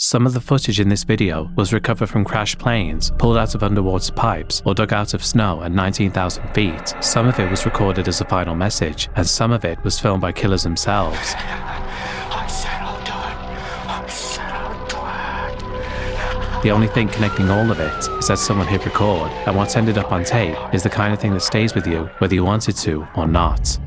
Some of the footage in this video was recovered from crashed planes, pulled out of underwater pipes, or dug out of snow at 19,000 feet. Some of it was recorded as a final message, and some of it was filmed by killers themselves. The only thing connecting all of it is that someone hit record, and what's ended up on tape is the kind of thing that stays with you whether you want it to or not.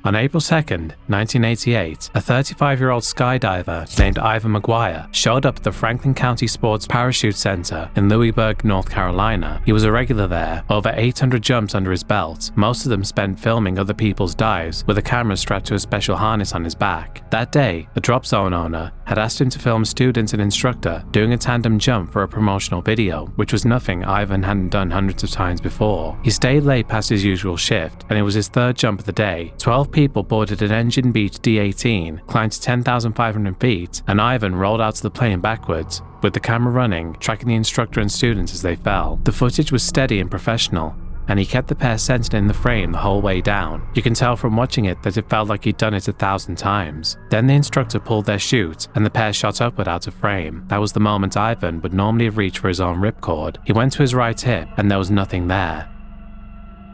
On April 2nd, 1988, a 35-year-old skydiver named Ivan McGuire showed up at the Franklin County Sports Parachute Center in Louisburg, North Carolina. He was a regular there, over 800 jumps under his belt, most of them spent filming other people's dives with a camera strapped to a special harness on his back. That day, the drop zone owner had asked him to film students and instructor doing a tandem jump for a promotional video, which was nothing Ivan hadn't done hundreds of times before. He stayed late past his usual shift, and it was his third jump of the day. 12 people boarded an Engine Beach D-18, climbed to 10,500 feet, and Ivan rolled out of the plane backwards, with the camera running, tracking the instructor and students as they fell. The footage was steady and professional, and he kept the pair centered in the frame the whole way down. You can tell from watching it that it felt like he'd done it 1,000 times. Then the instructor pulled their chute, and the pair shot upward out of frame. That was the moment Ivan would normally have reached for his own ripcord. He went to his right hip, and there was nothing there.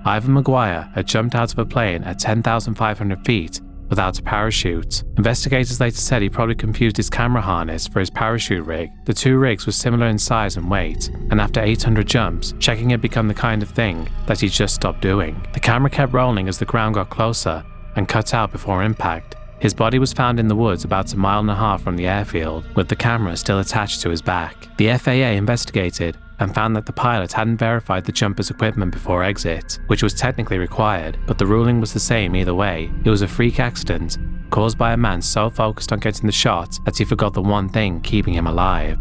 Ivan McGuire had jumped out of a plane at 10,500 feet without a parachute. Investigators later said he probably confused his camera harness for his parachute rig. The two rigs were similar in size and weight, and after 800 jumps, checking had become the kind of thing that he just stopped doing. The camera kept rolling as the ground got closer and cut out before impact. His body was found in the woods about 1.5 miles from the airfield, with the camera still attached to his back. The FAA investigated and found that the pilot hadn't verified the jumper's equipment before exit, which was technically required, but the ruling was the same either way. It was a freak accident caused by a man so focused on getting the shot that he forgot the one thing keeping him alive.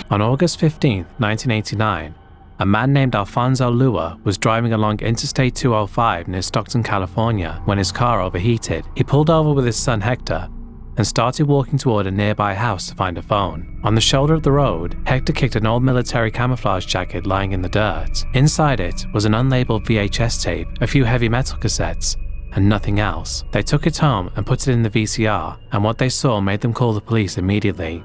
On August 15, 1989, a man named Alfonso Lua was driving along Interstate 205 near Stockton, California, when his car overheated. He pulled over with his son Hector and started walking toward a nearby house to find a phone. On the shoulder of the road, Hector kicked an old military camouflage jacket lying in the dirt. Inside it was an unlabeled VHS tape, a few heavy metal cassettes, and nothing else. They took it home and put it in the VCR, and what they saw made them call the police immediately.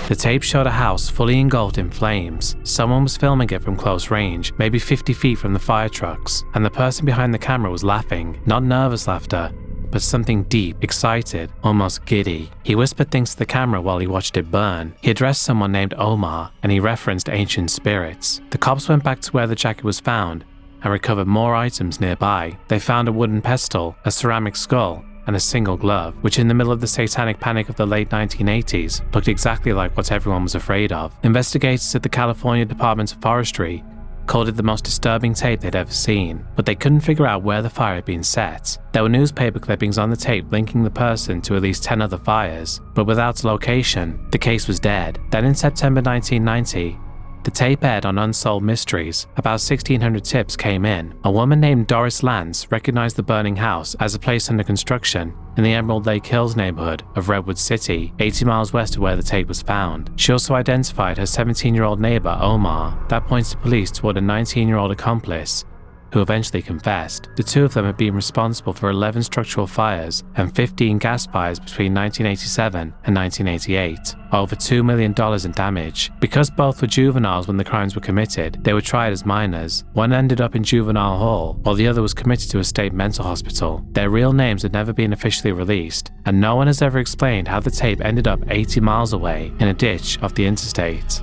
The tape showed a house fully engulfed in flames. Someone was filming it from close range, maybe 50 feet from the fire trucks, and the person behind the camera was laughing, not nervous laughter, but something deep, excited, almost giddy. He whispered things to the camera while he watched it burn. He addressed someone named Omar, and he referenced ancient spirits. The cops went back to where the jacket was found and recovered more items nearby. They found a wooden pestle, a ceramic skull, and a single glove, which in the middle of the satanic panic of the late 1980s looked exactly like what everyone was afraid of. Investigators at the California Department of Forestry called it the most disturbing tape they'd ever seen, but they couldn't figure out where the fire had been set. There were newspaper clippings on the tape linking the person to at least 10 other fires, but without a location, the case was dead. Then in September 1990, the tape aired on Unsolved Mysteries. About 1,600 tips came in. A woman named Doris Lance recognized the burning house as a place under construction in the Emerald Lake Hills neighborhood of Redwood City, 80 miles west of where the tape was found. She also identified her 17-year-old neighbor, Omar. That points the police toward a 19-year-old accomplice who eventually confessed. The two of them had been responsible for 11 structural fires and 15 gas fires between 1987 and 1988, over $2 million in damage. Because both were juveniles when the crimes were committed, they were tried as minors. One ended up in juvenile hall, while the other was committed to a state mental hospital. Their real names had never been officially released, and no one has ever explained how the tape ended up 80 miles away in a ditch off the interstate.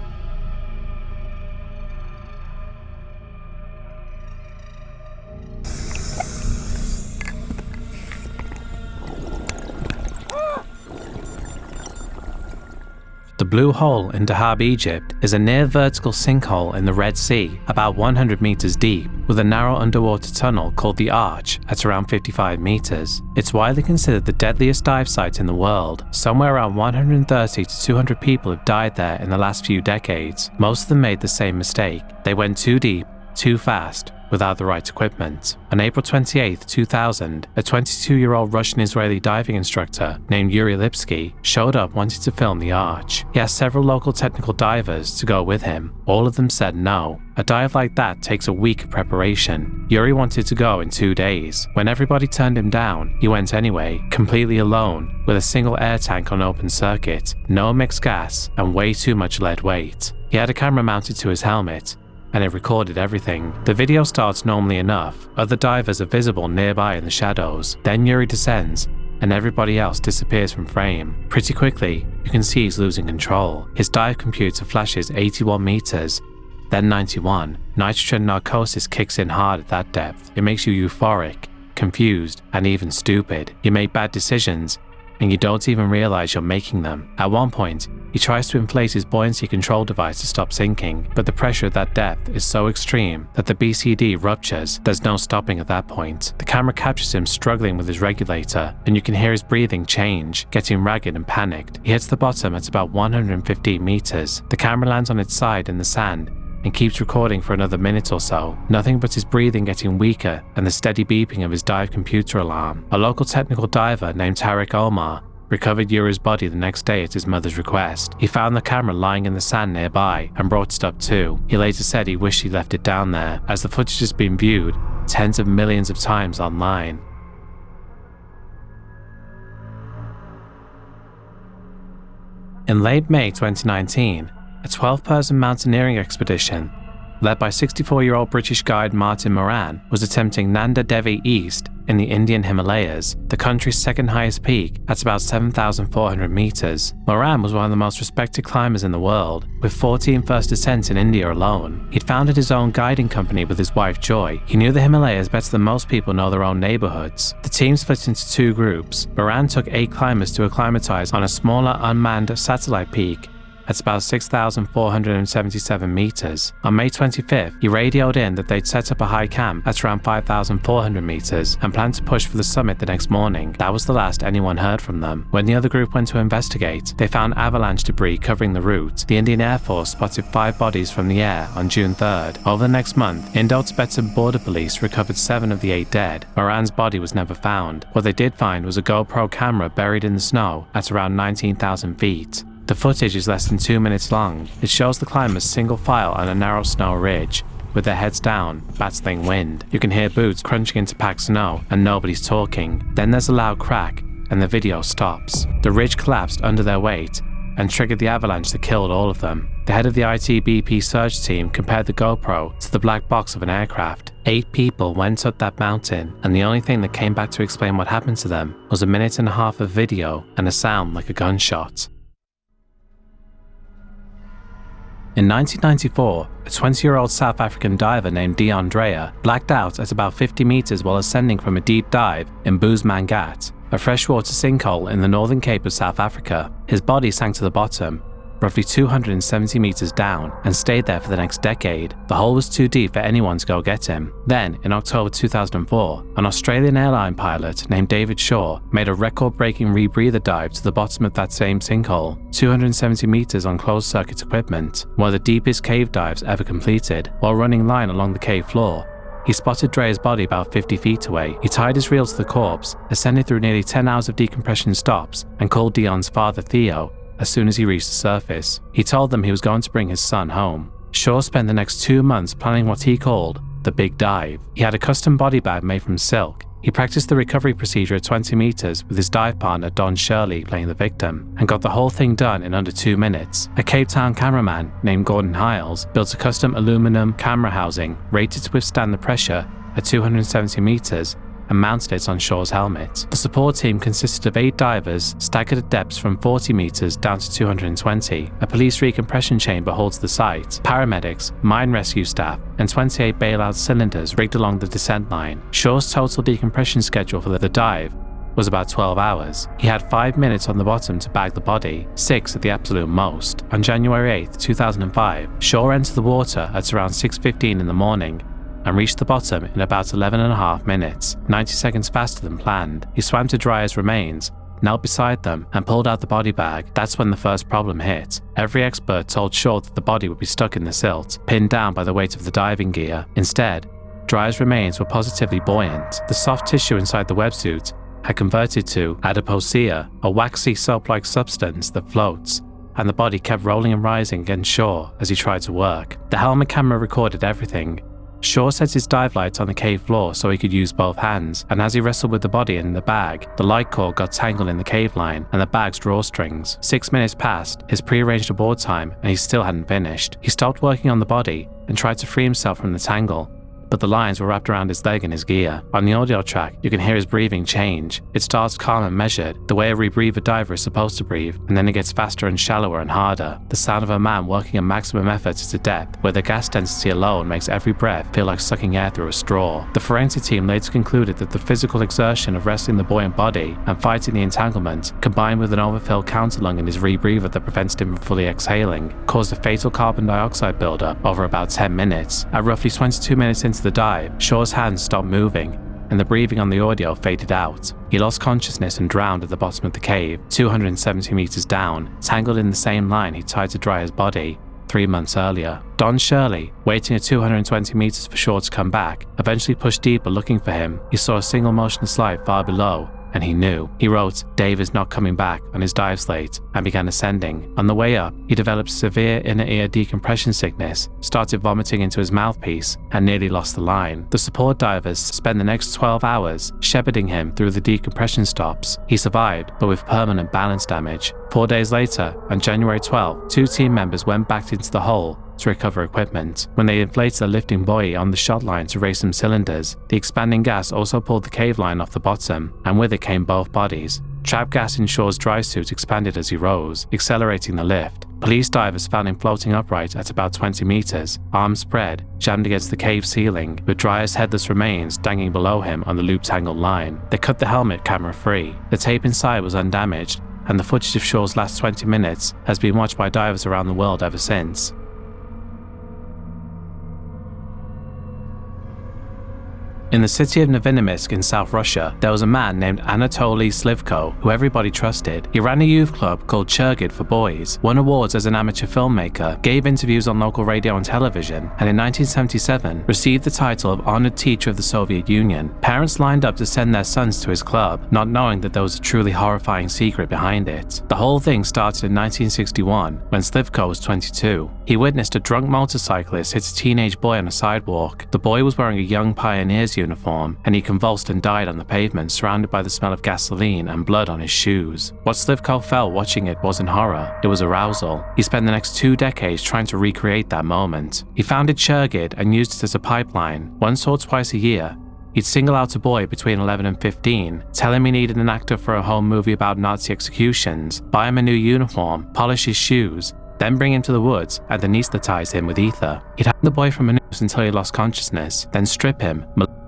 The Blue Hole in Dahab, Egypt is a near-vertical sinkhole in the Red Sea, about 100 meters deep, with a narrow underwater tunnel called the Arch at around 55 meters. It's widely considered the deadliest dive site in the world. Somewhere around 130 to 200 people have died there in the last few decades. Most of them made the same mistake. They went too deep, too fast, without the right equipment. On April 28, 2000, a 22-year-old Russian-Israeli diving instructor named Yuri Lipski showed up wanting to film the arch. He asked several local technical divers to go with him. All of them said no. A dive like that takes a week of preparation. Yuri wanted to go in 2 days. When everybody turned him down, he went anyway, completely alone, with a single air tank on open circuit, no mixed gas, and way too much lead weight. He had a camera mounted to his helmet, and it recorded everything. The video starts normally enough. Other divers are visible nearby in the shadows. Then Yuri descends, and everybody else disappears from frame. Pretty quickly, you can see he's losing control. His dive computer flashes 81 meters, then 91. Nitrogen narcosis kicks in hard at that depth. It makes you euphoric, confused, and even stupid. You make bad decisions, and you don't even realize you're making them. At one point, he tries to inflate his buoyancy control device to stop sinking, but the pressure at that depth is so extreme that the BCD ruptures. There's no stopping at that point. The camera captures him struggling with his regulator, and you can hear his breathing change, getting ragged and panicked. He hits the bottom at about 115 meters. The camera lands on its side in the sand and keeps recording for another minute or so. Nothing but his breathing getting weaker and the steady beeping of his dive computer alarm. A local technical diver named Tarek Omar recovered Yuri's body the next day at his mother's request. He found the camera lying in the sand nearby and brought it up too. He later said he wished he left it down there, as the footage has been viewed tens of millions of times online. In late May 2019, a 12-person mountaineering expedition, led by 64-year-old British guide Martin Moran, was attempting Nanda Devi East in the Indian Himalayas, the country's second highest peak at about 7,400 meters. Moran was one of the most respected climbers in the world, with 14 first ascents in India alone. He'd founded his own guiding company with his wife Joy. He knew the Himalayas better than most people know their own neighborhoods. The team split into 2 groups. Moran took 8 climbers to acclimatize on a smaller unmanned satellite peak at about 6,477 meters. On May 25th, he radioed in that they'd set up a high camp at around 5,400 meters and planned to push for the summit the next morning. That was the last anyone heard from them. When the other group went to investigate, they found avalanche debris covering the route. The Indian Air Force spotted 5 bodies from the air on June 3rd. Over the next month, Indo-Tibetan Border Police recovered 7 of the 8 dead. Moran's body was never found. What they did find was a GoPro camera buried in the snow at around 19,000 feet. The footage is less than 2 minutes long. It shows the climbers single file on a narrow snow ridge, with their heads down, battling wind. You can hear boots crunching into packed snow, and nobody's talking. Then there's a loud crack, and the video stops. The ridge collapsed under their weight, and triggered the avalanche that killed all of them. The head of the ITBP search team compared the GoPro to the black box of an aircraft. 8 people went up that mountain, and the only thing that came back to explain what happened to them was 1.5 minutes of video and a sound like a gunshot. In 1994, a 20-year-old South African diver named D'Andrea blacked out at about 50 meters while ascending from a deep dive in Boesmangat, a freshwater sinkhole in the northern Cape of South Africa. His body sank to the bottom, roughly 270 meters down, and stayed there for the next decade. The hole was too deep for anyone to go get him. Then, in October 2004, an Australian airline pilot named David Shaw made a record-breaking rebreather dive to the bottom of that same sinkhole, 270 meters on closed-circuit equipment, one of the deepest cave dives ever completed. While running line along the cave floor, he spotted Drea's body about 50 feet away. He tied his reel to the corpse, ascended through nearly 10 hours of decompression stops, and called Dion's father Theo as soon as he reached the surface. He told them he was going to bring his son home. Shaw spent the next 2 months planning what he called the big dive. He had a custom body bag made from silk. He practiced the recovery procedure at 20 meters with his dive partner Don Shirley playing the victim, and got the whole thing done in under 2 minutes. A Cape Town cameraman named Gordon Hiles built a custom aluminum camera housing rated to withstand the pressure at 270 meters and mounted it on Shaw's helmet. The support team consisted of 8 divers staggered at depths from 40 meters down to 220. A police recompression chamber holds the site, paramedics, mine rescue staff, and 28 bailout cylinders rigged along the descent line. Shaw's total decompression schedule for the dive was about 12 hours. He had 5 minutes on the bottom to bag the body, 6 at the absolute most. On January 8, 2005, Shaw entered the water at around 6:15 in the morning and reached the bottom in about 11.5 minutes, 90 seconds faster than planned. He swam to dry his remains, knelt beside them, and pulled out the body bag. That's when the first problem hit. Every expert told Shaw that the body would be stuck in the silt, pinned down by the weight of the diving gear. Instead, Dreyer's remains were positively buoyant. The soft tissue inside the wetsuit had converted to adiposia, a waxy soap-like substance that floats, and the body kept rolling and rising against Shaw as he tried to work. The helmet camera recorded everything. Shaw set his dive lights on the cave floor so he could use both hands, and as he wrestled with the body in the bag, the light cord got tangled in the cave line and the bag's drawstrings. 6 minutes passed, his pre-arranged abort time, and he still hadn't finished. He stopped working on the body and tried to free himself from the tangle, but the lines were wrapped around his leg and his gear. On the audio track, you can hear his breathing change. It starts calm and measured, the way a rebreather diver is supposed to breathe, and then it gets faster and shallower and harder. The sound of a man working at maximum effort at a depth, where the gas density alone makes every breath feel like sucking air through a straw. The forensic team later concluded that the physical exertion of wrestling the buoyant body and fighting the entanglement, combined with an overfilled counterlung in his rebreather that prevented him from fully exhaling, caused a fatal carbon dioxide buildup over about 10 minutes. At roughly 22 minutes into the dive, Shaw's hands stopped moving, and the breathing on the audio faded out. He lost consciousness and drowned at the bottom of the cave, 270 meters down, tangled in the same line he tied to Dreyer's body 3 months earlier. Don Shirley, waiting at 220 meters for Shaw to come back, eventually pushed deeper looking for him. He saw a single motionless slide far below, and he knew. He wrote, "Dave is not coming back" on his dive slate and began ascending. On the way up, he developed severe inner ear decompression sickness, started vomiting into his mouthpiece, and nearly lost the line. The support divers spent the next 12 hours shepherding him through the decompression stops. He survived, but with permanent balance damage. 4 days later, on January 12, 2 team members went back into the hole to recover equipment. When they inflated the lifting buoy on the shot line to raise some cylinders, the expanding gas also pulled the cave line off the bottom, and with it came both bodies. Trapped gas in Shaw's dry suit expanded as he rose, accelerating the lift. Police divers found him floating upright at about 20 meters, arms spread, jammed against the cave ceiling, with Dreyer's headless remains dangling below him on the loop-tangled line. They cut the helmet camera free. The tape inside was undamaged, and the footage of Shaw's last 20 minutes has been watched by divers around the world ever since. In the city of Novosibirsk in South Russia, there was a man named Anatoly Slivko who everybody trusted. He ran a youth club called Churgid for boys, won awards as an amateur filmmaker, gave interviews on local radio and television, and in 1977 received the title of Honored Teacher of the Soviet Union. Parents lined up to send their sons to his club, not knowing that there was a truly horrifying secret behind it. The whole thing started in 1961 when Slivko was 22. He witnessed a drunk motorcyclist hit a teenage boy on a sidewalk. The boy was wearing a Young Pioneers uniform, and he convulsed and died on the pavement, surrounded by the smell of gasoline and blood on his shoes. What Slivko felt watching it wasn't horror, it was arousal. He spent the next 2 decades trying to recreate that moment. He founded Churgid and used it as a pipeline. Once or twice a year, he'd single out a boy between 11 and 15, tell him he needed an actor for a home movie about Nazi executions, buy him a new uniform, polish his shoes, then bring him to the woods and anesthetize him with ether. He'd hang the boy from a noose until he lost consciousness, then strip him,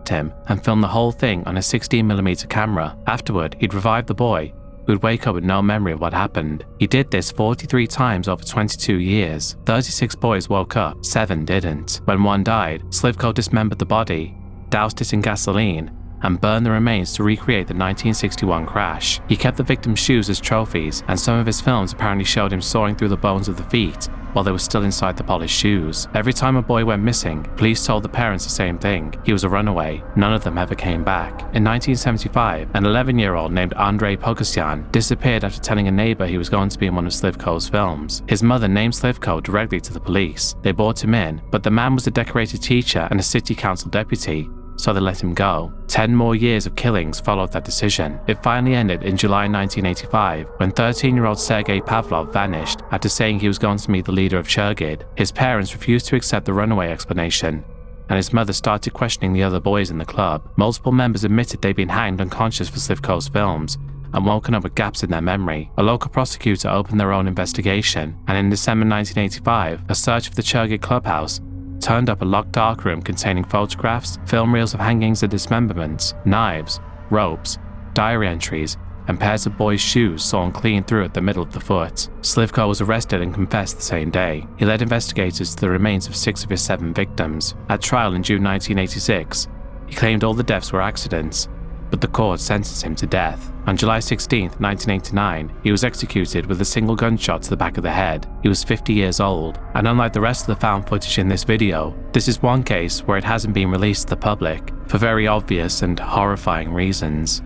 him, and film the whole thing on a 16mm camera. Afterward, he'd revive the boy, who would wake up with no memory of what happened. He did this 43 times over 22 years. 36 boys woke up, 7 didn't. When 1 died, Slivko dismembered the body, doused it in gasoline, and burned the remains to recreate the 1961 crash. He kept the victims' shoes as trophies, and some of his films apparently showed him sawing through the bones of the feet while they were still inside the polished shoes. Every time a boy went missing, police told the parents the same thing. He was a runaway. None of them ever came back. In 1975, an 11-year-old named Andrei Pogosyan disappeared after telling a neighbor he was going to be in one of Slivko's films. His mother named Slivko directly to the police. They brought him in, but the man was a decorated teacher and a city council deputy, so they let him go. 10 more years of killings followed that decision. It finally ended in July 1985 when 13-year-old Sergei Pavlov vanished after saying he was going to meet the leader of Churgid. His parents refused to accept the runaway explanation, and his mother started questioning the other boys in the club. Multiple members admitted they'd been hanged unconscious for Slivko's films and woken up with gaps in their memory. A local prosecutor opened their own investigation, and in December 1985, a search of the Churgid clubhouse turned up a locked darkroom containing photographs, film reels of hangings and dismemberments, knives, ropes, diary entries, and pairs of boys' shoes sawn clean through at the middle of the foot. Slivko was arrested and confessed the same day. He led investigators to the remains of 6 of his 7 victims. At trial in June 1986, he claimed all the deaths were accidents, but the court sentenced him to death. On July 16, 1989, he was executed with a single gunshot to the back of the head. He was 50 years old, and unlike the rest of the found footage in this video, this is one case where it hasn't been released to the public, for very obvious and horrifying reasons.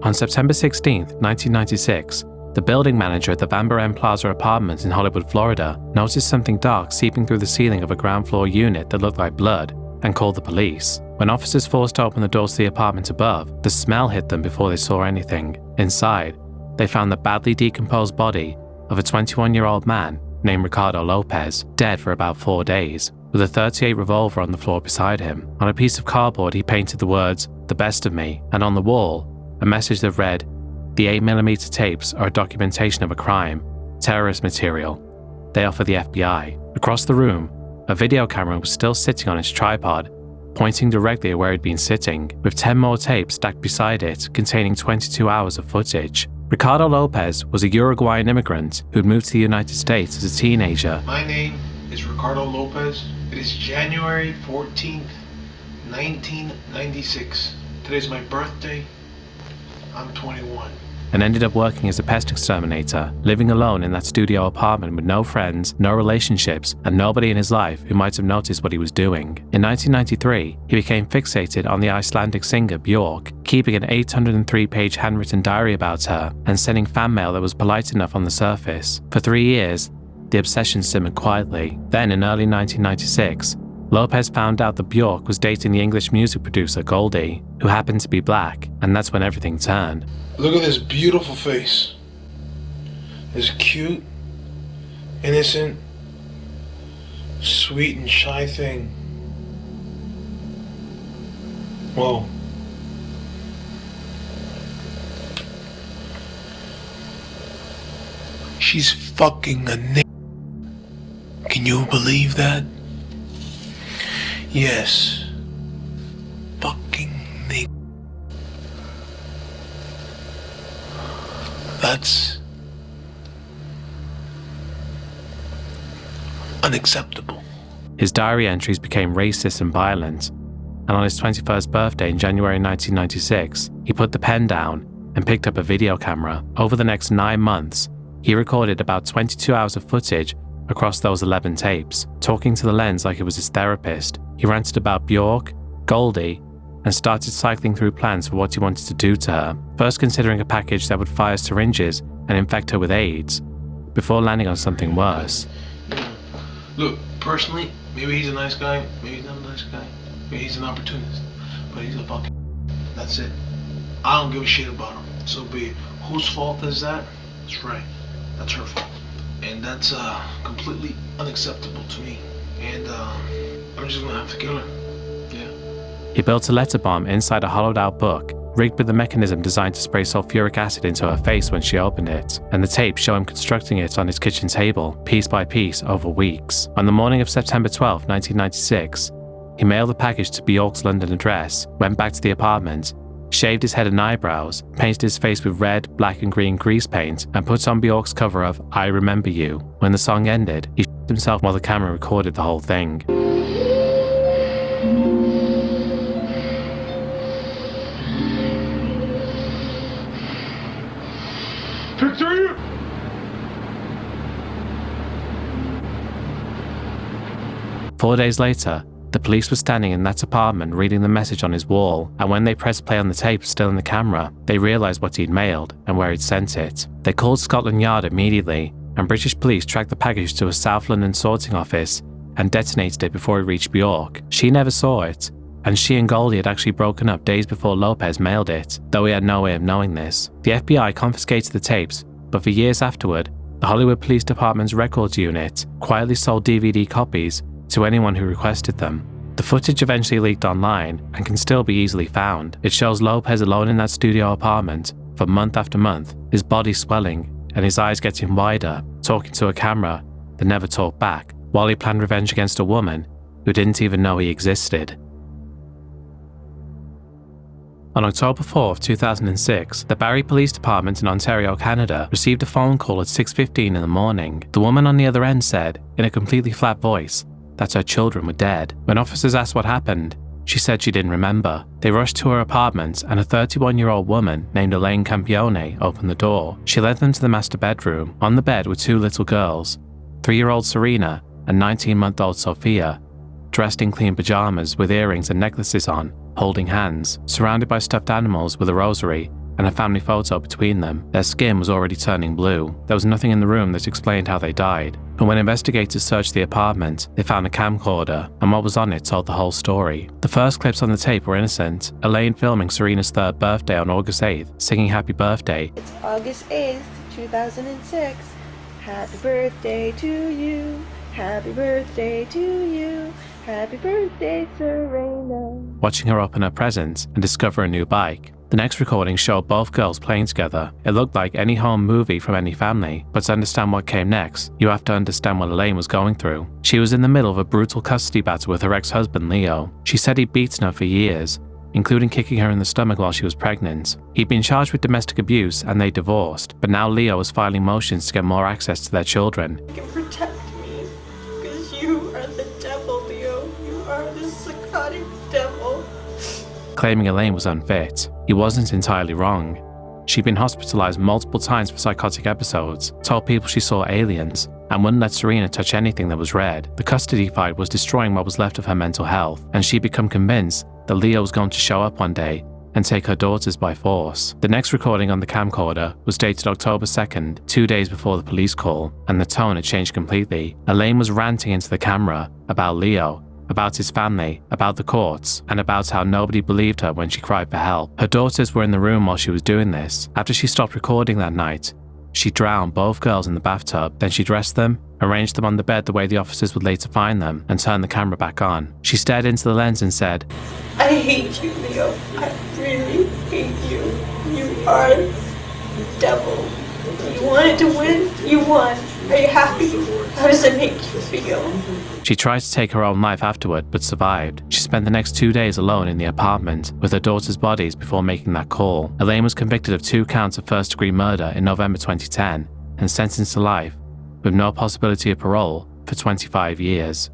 On September 16, 1996, the building manager at the Van Buren Plaza Apartments in Hollywood, Florida, noticed something dark seeping through the ceiling of a ground floor unit that looked like blood and called the police. When officers forced open the doors to the apartment above, the smell hit them before they saw anything. Inside, they found the badly decomposed body of a 21-year-old man named Ricardo Lopez, dead for about 4 days, with a .38 revolver on the floor beside him. On a piece of cardboard, he painted the words, "The best of me," and on the wall, a message that read, "The 8mm tapes are a documentation of a crime, terrorist material. They are for the FBI." Across the room, a video camera was still sitting on its tripod, pointing directly at where it had been sitting, with 10 more tapes stacked beside it containing 22 hours of footage. Ricardo Lopez was a Uruguayan immigrant who'd moved to the United States as a teenager. My name is Ricardo Lopez. It is January 14th, 1996. Today's my birthday. I'm 21. And ended up working as a pest exterminator, living alone in that studio apartment with no friends, no relationships, and nobody in his life who might have noticed what he was doing. In 1993, he became fixated on the Icelandic singer Björk, keeping an 803-page handwritten diary about her and sending fan mail that was polite enough on the surface. For 3 years, the obsession simmered quietly. Then, in early 1996, Lopez found out that Björk was dating the English music producer Goldie, who happened to be black, and that's when everything turned. Look at this beautiful face. This cute, innocent, sweet and shy thing. Whoa. She's fucking a Can you believe that? Yes. Fucking nigga. That's unacceptable. His diary entries became racist and violent, and on his 21st birthday in January 1996, he put the pen down and picked up a video camera. Over the next 9 months, he recorded about 22 hours of footage across those 11 tapes, talking to the lens like it was his therapist. He ranted about Björk, Goldie, and started cycling through plans for what he wanted to do to her, first considering a package that would fire syringes and infect her with AIDS, before landing on something worse. Look, personally, maybe he's a nice guy, maybe he's not a nice guy, maybe he's an opportunist, but he's a fucking that's it. I don't give a shit about him, so be it. Whose fault is that? That's right, that's her fault. And that's completely unacceptable to me. And I'm just gonna have to kill her. Yeah. He built a letter bomb inside a hollowed out book, rigged with a mechanism designed to spray sulfuric acid into her face when she opened it, and the tapes show him constructing it on his kitchen table, piece by piece, over weeks. On the morning of September 12, 1996, he mailed the package to Björk's London address, went back to the apartment, shaved his head and eyebrows, painted his face with red, black and green grease paint, and put on Björk's cover of I Remember You. When the song ended, he shot himself while the camera recorded the whole thing. Picture! 4 days later, the police were standing in that apartment reading the message on his wall, and when they pressed play on the tape still in the camera, they realised what he'd mailed and where he'd sent it. They called Scotland Yard immediately, and British police tracked the package to a South London sorting office and detonated it before it reached Björk. She never saw it, and she and Goldie had actually broken up days before Lopez mailed it, though he had no way of knowing this. The FBI confiscated the tapes, but for years afterward, the Hollywood Police Department's records unit quietly sold DVD copies to anyone who requested them. The footage eventually leaked online and can still be easily found. It shows Lopez alone in that studio apartment for month after month, his body swelling and his eyes getting wider, talking to a camera that never talked back, while he planned revenge against a woman who didn't even know he existed. On October 4, 2006, the Barrie Police Department in Ontario, Canada, received a phone call at 6:15 in the morning. The woman on the other end said, in a completely flat voice, that her children were dead. When officers asked what happened, she said she didn't remember. They rushed to her apartment and a 31-year-old woman named Elaine Campione opened the door. She led them to the master bedroom. On the bed were two little girls, 3-year-old Serena and 19-month-old Sofia, dressed in clean pajamas with earrings and necklaces on, holding hands, surrounded by stuffed animals with a rosary and a family photo between them. Their skin was already turning blue. There was nothing in the room that explained how they died. But when investigators searched the apartment, they found a camcorder, and what was on it told the whole story. The first clips on the tape were innocent. Elaine filming Serena's 3rd birthday on August 8th, singing Happy Birthday. It's August 8th, 2006. Happy birthday to you. Happy birthday to you. Happy birthday, Serena. Watching her open her presents and discover a new bike. The next recording showed both girls playing together. It looked like any home movie from any family, but to understand what came next, you have to understand what Elaine was going through. She was in the middle of a brutal custody battle with her ex-husband Leo. She said he'd beaten her for years, including kicking her in the stomach while she was pregnant. He'd been charged with domestic abuse and they divorced, but now Leo was filing motions to get more access to their children. You can protect me, because you are the devil, Leo. You are the psychotic devil. Claiming Elaine was unfit. He wasn't entirely wrong. She'd been hospitalized multiple times for psychotic episodes, told people she saw aliens, and wouldn't let Serena touch anything that was red. The custody fight was destroying what was left of her mental health, and she'd become convinced that Leo was going to show up one day and take her daughters by force. The next recording on the camcorder was dated October 2nd, 2 days before the police call, and the tone had changed completely. Elaine was ranting into the camera about Leo, about his family, about the courts, and about how nobody believed her when she cried for help. Her daughters were in the room while she was doing this. After she stopped recording that night, she drowned both girls in the bathtub. Then she dressed them, arranged them on the bed the way the officers would later find them, and turned the camera back on. She stared into the lens and said, I hate you, Leo. I really hate you. You are the devil. You wanted to win, you won. Are you happy? How does it make you feel? She tried to take her own life afterward, but survived. She spent the next 2 days alone in the apartment with her daughter's bodies before making that call. Elaine was convicted of 2 counts of first-degree murder in November 2010 and sentenced to life with no possibility of parole for 25 years.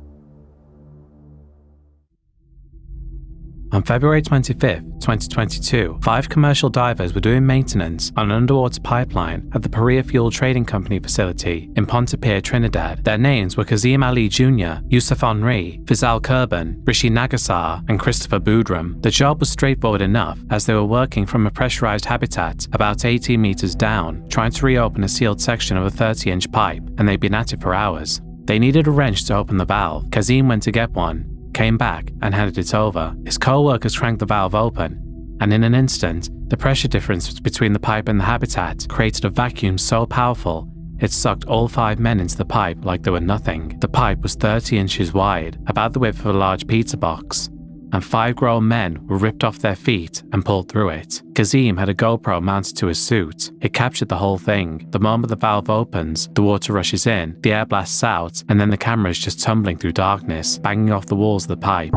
On February 25, 2022, 5 commercial divers were doing maintenance on an underwater pipeline at the Paria Fuel Trading Company facility in Ponte-Pia, Trinidad. Their names were Kazim Ali Jr., Yusuf Henri, Fizal Kurban, Rishi Nagasar, and Christopher Boudram. The job was straightforward enough, as they were working from a pressurized habitat about 18 meters down, trying to reopen a sealed section of a 30-inch pipe, and they'd been at it for hours. They needed a wrench to open the valve. Kazim went to get one, came back and handed it over. His co-workers cranked the valve open, and in an instant, the pressure difference between the pipe and the habitat created a vacuum so powerful it sucked all 5 men into the pipe like they were nothing. The pipe was 30 inches wide, about the width of a large pizza box, and 5 grown men were ripped off their feet and pulled through it. Kazim had a GoPro mounted to his suit. It captured the whole thing. The moment the valve opens, the water rushes in, the air blasts out, and then the camera is just tumbling through darkness, banging off the walls of the pipe.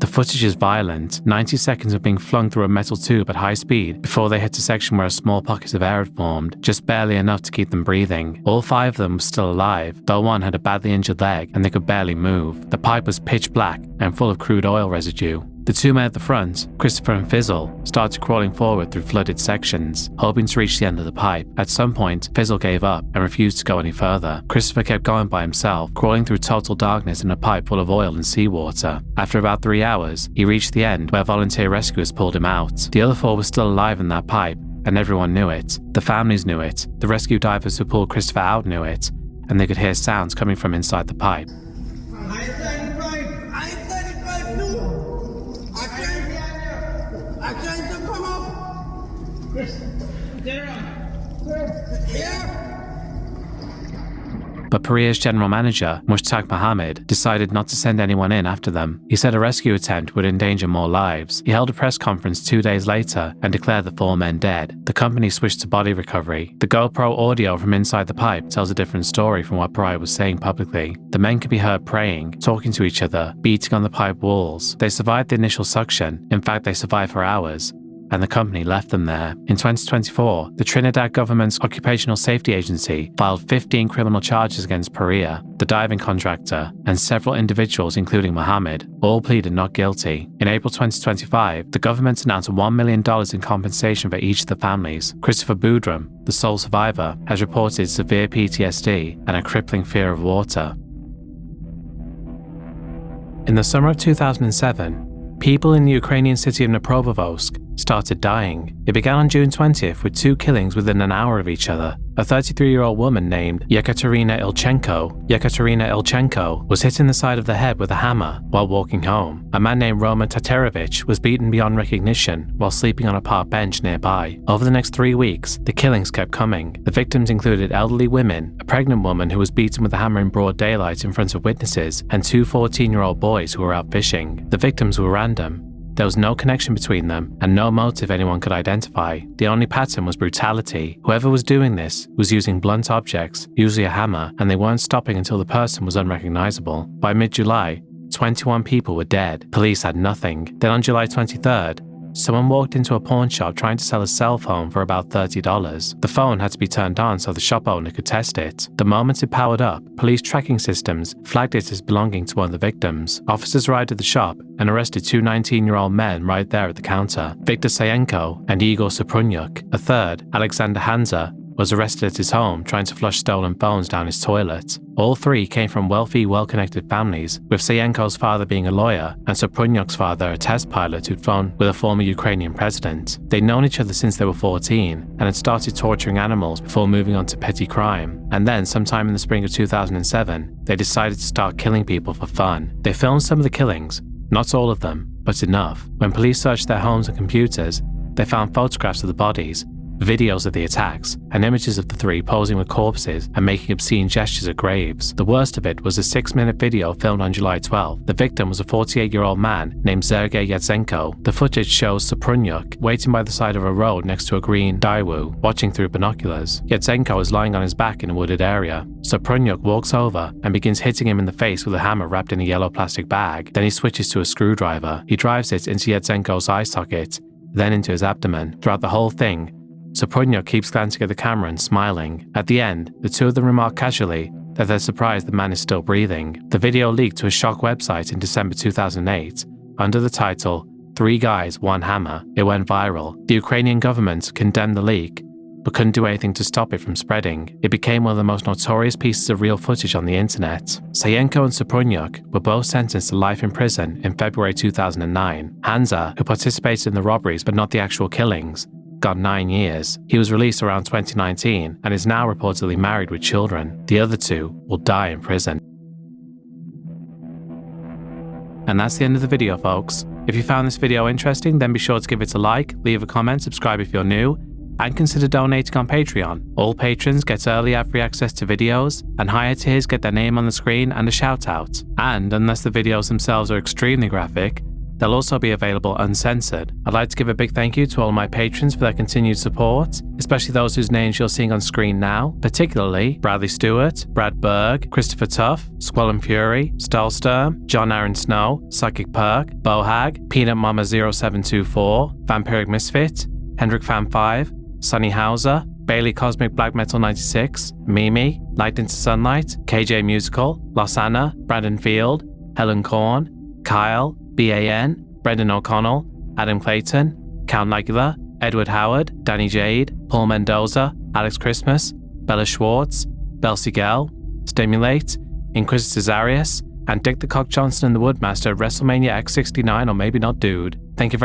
The footage is violent, 90 seconds of being flung through a metal tube at high speed before they hit a section where a small pocket of air had formed, just barely enough to keep them breathing. All 5 of them were still alive, though one had a badly injured leg and they could barely move. The pipe was pitch black and full of crude oil residue. The 2 men at the front, Christopher and Fizzle, started crawling forward through flooded sections, hoping to reach the end of the pipe. At some point, Fizzle gave up and refused to go any further. Christopher kept going by himself, crawling through total darkness in a pipe full of oil and seawater. After about 3 hours, he reached the end where volunteer rescuers pulled him out. The other 4 were still alive in that pipe, and everyone knew it. The families knew it, the rescue divers who pulled Christopher out knew it, and they could hear sounds coming from inside the pipe. but Paria's general manager, Mushtaq Mohammed, decided not to send anyone in after them. He said a rescue attempt would endanger more lives. He held a press conference 2 days later and declared the 4 men dead. The company switched to body recovery. The GoPro audio from inside the pipe tells a different story from what Paria was saying publicly. The men could be heard praying, talking to each other, beating on the pipe walls. They survived the initial suction. In fact, they survived for hours, and the company left them there. In 2024, the Trinidad government's Occupational Safety Agency filed 15 criminal charges against Paria, the diving contractor, and several individuals including Mohammed. All pleaded not guilty. In April 2025, the government announced $1 million in compensation for each of the families. Christopher Boudram, the sole survivor, has reported severe PTSD and a crippling fear of water. In the summer of 2007, people in the Ukrainian city of Dnepropetrovsk started dying. It began on June 20th with 2 killings within an hour of each other. A 33-year-old woman named Yekaterina Ilchenko was hit in the side of the head with a hammer while walking home. A man named Roman Tatarevich was beaten beyond recognition while sleeping on a park bench nearby. Over the next 3 weeks, the killings kept coming. The victims included elderly women, a pregnant woman who was beaten with a hammer in broad daylight in front of witnesses, and 2 14-year-old boys who were out fishing. The victims were random. There was no connection between them and no motive anyone could identify. The only pattern was brutality. Whoever was doing this was using blunt objects, usually a hammer, and they weren't stopping until the person was unrecognizable. By mid-July, 21 people were dead. Police had nothing. Then on July 23rd, someone walked into a pawn shop trying to sell a cell phone for about $30. The phone had to be turned on so the shop owner could test it. The moment it powered up, police tracking systems flagged it as belonging to one of the victims. Officers arrived at the shop and arrested 2 19-year-old men right there at the counter, Viktor Sayenko and Igor Saprunyuk. A third, Alexander Hanza, was arrested at his home trying to flush stolen phones down his toilet. All 3 came from wealthy, well-connected families, with Sayenko's father being a lawyer and Saprunyuk's father a test pilot who'd flown with a former Ukrainian president. They'd known each other since they were 14 and had started torturing animals before moving on to petty crime. And then, sometime in the spring of 2007, they decided to start killing people for fun. They filmed some of the killings, not all of them, but enough. When police searched their homes and computers, they found photographs of the bodies, videos of the attacks, and images of the 3 posing with corpses and making obscene gestures at graves. The worst of it was a 6-minute video filmed on July 12. The victim was a 48-year-old man named Sergei Yatsenko. The footage shows Saprunyuk waiting by the side of a road next to a green Daewoo, watching through binoculars. Yatsenko is lying on his back in a wooded area. Saprunyuk walks over and begins hitting him in the face with a hammer wrapped in a yellow plastic bag. Then he switches to a screwdriver. He drives it into Yatsenko's eye socket, then into his abdomen. Throughout the whole thing, Saprunyuk keeps glancing at the camera and smiling. At the end, the 2 of them remark casually that they're surprised the man is still breathing. The video leaked to a shock website in December 2008 under the title 3 Guys, 1 Hammer. It went viral. The Ukrainian government condemned the leak, but couldn't do anything to stop it from spreading. It became one of the most notorious pieces of real footage on the internet. Sayenko and Saprunyuk were both sentenced to life in prison in February 2009. Hanza, who participated in the robberies but not the actual killings, got 9 years. He was released around 2019 and is now reportedly married with children. The other 2 will die in prison. And that's the end of the video, folks. If you found this video interesting, then be sure to give it a like, leave a comment, subscribe if you're new, and consider donating on Patreon. All patrons get early ad-free access to videos, and higher tiers get their name on the screen and a shout out. And unless the videos themselves are extremely graphic, they'll also be available uncensored. I'd like to give a big thank you to all my patrons for their continued support, especially those whose names you're seeing on screen now, particularly Bradley Stewart, Brad Berg, Christopher Tuff, Squall Fury, Stahlsturm, John Aaron Snow, Psychic Perk, Bohag, Peanut Mama 0724, Vampiric Misfit, Hendrik Fan 5, Sunny Hauser, Bailey Cosmic Black Metal 96, Mimi, Light into Sunlight, KJ Musical, Losanna, Brandon Field, Helen Korn, Kyle, BAN, Brendan O'Connell, Adam Clayton, Count Nagula, Edward Howard, Danny Jade, Paul Mendoza, Alex Christmas, Bella Schwartz, Belsie Gell, Stimulate, Inquisitor Zarius, and Dick the Cock Johnson and the Woodmaster at WrestleMania X69 or maybe not dude. Thank you very